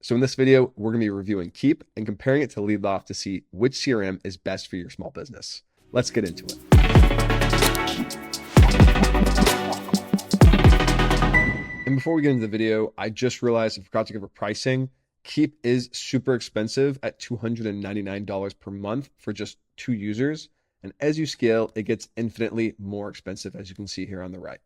So in this video, we're going to be reviewing Keap and comparing it to LeadLoft to see which CRM is best for your small business. Let's get into it. And before we get into the video, I just realized I forgot to give a pricing. Keap is super expensive at $299 per month for just 2 users. And as you scale, it gets infinitely more expensive, as you can see here on the right.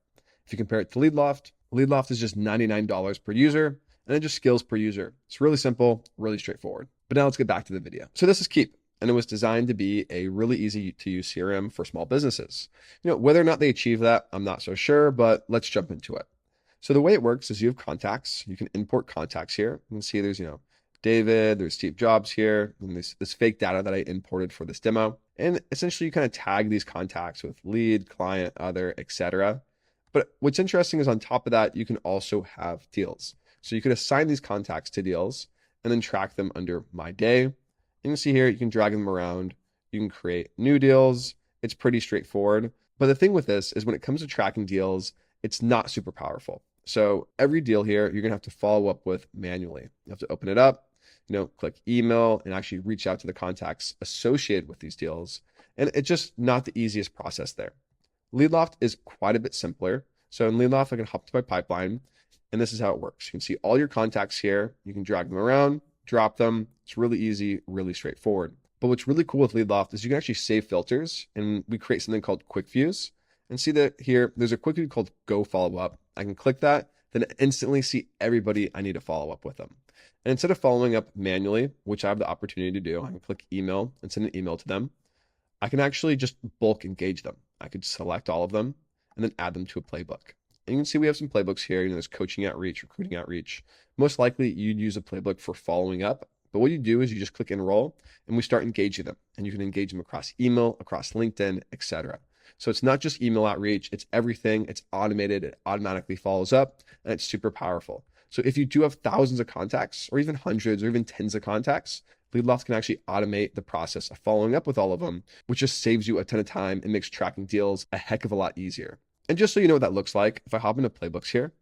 If you compare it to LeadLoft, LeadLoft is just $99 per user, and it just scales per user. It's really simple, really straightforward. But now let's get back to the video. So this is Keap, and it was designed to be a really easy to use CRM for small businesses. Whether or not they achieve that, I'm not so sure, but let's jump into it. So the way it works is you have contacts. You can import contacts here. You can see there's, David, there's Steve Jobs here, and this fake data that I imported for this demo. And essentially you kind of tag these contacts with lead, client, other, etc. But what's interesting is on top of that, you can also have deals. So you could assign these contacts to deals and then track them under My Day. You can see here, you can drag them around. You can create new deals. It's pretty straightforward. But the thing with this is when it comes to tracking deals, it's not super powerful. So every deal here, you're gonna have to follow up with manually. You have to open it up, click email and actually reach out to the contacts associated with these deals. And it's just not the easiest process there. LeadLoft is quite a bit simpler. So in LeadLoft, I can hop to my pipeline, and this is how it works. You can see all your contacts here. You can drag them around, drop them. It's really easy, really straightforward. But what's really cool with LeadLoft is you can actually save filters, and we create something called quick views. And see that here, there's a quick view called Go Follow Up. I can click that, then instantly see everybody I need to follow up with them. And instead of following up manually, which I have the opportunity to do, I can click email and send an email to them. I can actually just bulk engage them. I could select all of them and then add them to a playbook. And you can see we have some playbooks here. There's coaching outreach, recruiting outreach. Most likely you'd use a playbook for following up. But what you do is you just click enroll and we start engaging them. And you can engage them across email, across LinkedIn, etc. So it's not just email outreach, it's everything. It's automated, it automatically follows up, and it's super powerful. So if you do have thousands of contacts, or even hundreds, or even tens of contacts, LeadLoft can actually automate the process of following up with all of them, which just saves you a ton of time and makes tracking deals a heck of a lot easier. And just so you know what that looks like, if I hop into playbooks here,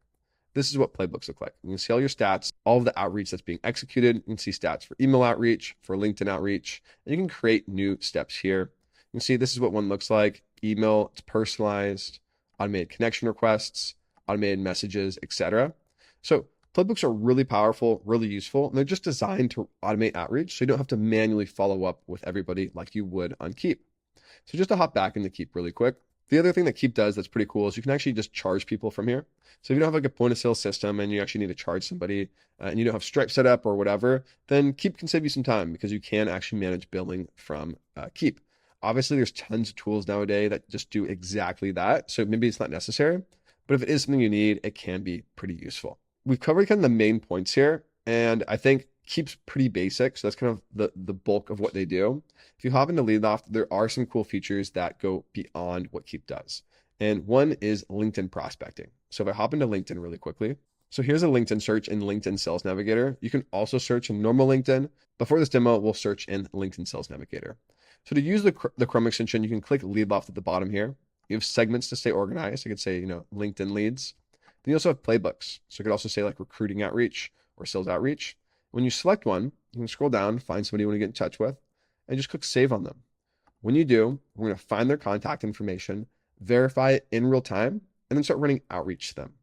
this is what playbooks look like. You can see all your stats, all of the outreach that's being executed. You can see stats for email outreach, for LinkedIn outreach, and you can create new steps here. You can see this is what one looks like. Email, it's personalized, automated connection requests, automated messages, etc. So playbooks are really powerful, really useful, and they're just designed to automate outreach so you don't have to manually follow up with everybody like you would on Keap. So just to hop back into Keap really quick, the other thing that Keap does that's pretty cool is you can actually just charge people from here. So if you don't have like a point of sale system and you actually need to charge somebody and you don't have Stripe set up or whatever, then Keap can save you some time because you can actually manage billing from Keap. Obviously, there's tons of tools nowadays that just do exactly that. So maybe it's not necessary, but if it is something you need, it can be pretty useful. We've covered kind of the main points here, and I think Keap's pretty basic. So that's kind of the bulk of what they do. If you hop into LeadLoft, there are some cool features that go beyond what Keap does. And one is LinkedIn prospecting. So if I hop into LinkedIn really quickly, so here's a LinkedIn search in LinkedIn Sales Navigator. You can also search in normal LinkedIn. Before this demo, we'll search in LinkedIn Sales Navigator. So to use the Chrome extension, you can click LeadLoft at the bottom here. You have segments to stay organized. I could say, LinkedIn leads. Then you also have playbooks. So you could also say like recruiting outreach or sales outreach. When you select one, you can scroll down, find somebody you want to get in touch with, and just click save on them. When you do, we're going to find their contact information, verify it in real time, and then start running outreach to them.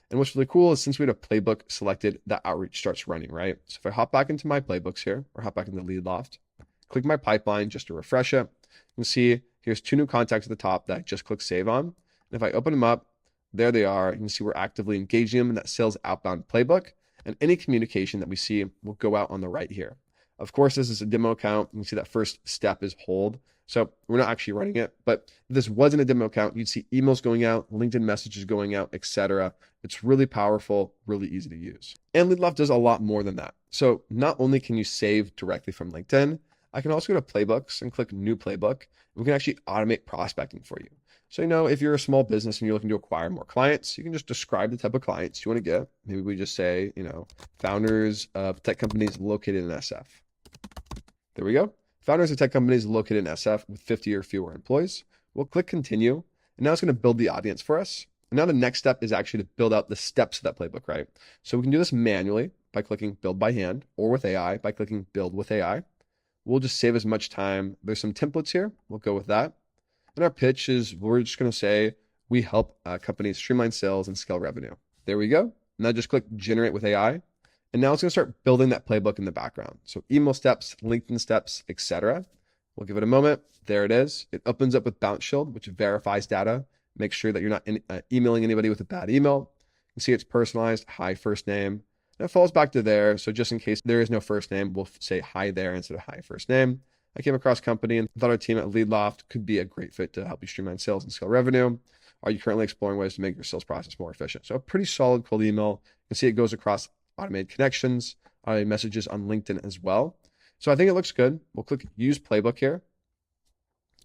And what's really cool is since we had a playbook selected, that outreach starts running, right? So if I hop back into my playbooks here, or hop back into LeadLoft, click my pipeline just to refresh it. You can see here's 2 new contacts at the top that I just click save on. And if I open them up, there they are. You can see we're actively engaging them in that sales outbound playbook, and any communication that we see will go out on the right here. Of course, this is a demo account. You can see that first step is hold. So we're not actually running it, but if this wasn't a demo account, you'd see emails going out, LinkedIn messages going out, etc. It's really powerful, really easy to use. And LeadLoft does a lot more than that. So not only can you save directly from LinkedIn, I can also go to playbooks and click new playbook. We can actually automate prospecting for you. So, if you're a small business and you're looking to acquire more clients, you can just describe the type of clients you want to get. Maybe we just say, founders of tech companies located in SF. There we go. Founders of tech companies located in SF with 50 or fewer employees. We'll click continue. And now it's going to build the audience for us. And now the next step is actually to build out the steps of that playbook, right? So we can do this manually. by clicking build by hand, or with AI by clicking build with AI. We'll just save as much time. There's some templates here. We'll go with that. And our pitch is we're just going to say we help companies streamline sales and scale revenue. There we go. Now just click generate with AI. And now it's going to start building that playbook in the background. So email steps, LinkedIn steps, etc. We'll give it a moment. There it is. It opens up with Bounce Shield, which verifies data. Make sure that you're not emailing anybody with a bad email. You can see it's personalized, hi first name. And it falls back to there. So just in case there is no first name, we'll say hi there instead of hi first name. I came across company and thought our team at LeadLoft could be a great fit to help you streamline sales and scale revenue. Are you currently exploring ways to make your sales process more efficient? So a pretty solid cold email. You can see it goes across automated connections, automated messages on LinkedIn as well. So I think it looks good. We'll click use playbook here.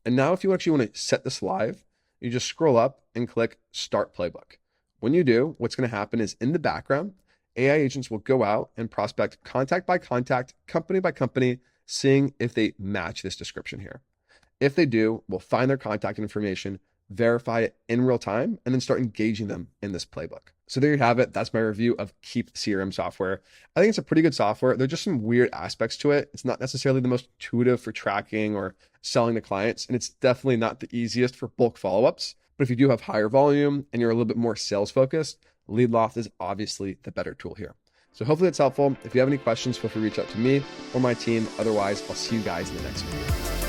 And now if you actually want to set this live, you just scroll up and click start playbook. When you do, what's going to happen is in the background, AI agents will go out and prospect contact by contact, company by company, seeing if they match this description here. If they do, we'll find their contact information, verify it in real time, and then start engaging them in this playbook. So there you have it. That's my review of Keap CRM software. I think it's a pretty good software. There's just some weird aspects to it. It's not necessarily the most intuitive for tracking or selling to clients, and it's definitely not the easiest for bulk follow-ups. But if you do have higher volume and you're a little bit more sales focused, LeadLoft is obviously the better tool here. So hopefully it's helpful. If you have any questions, feel free to reach out to me or my team. Otherwise, I'll see you guys in the next video.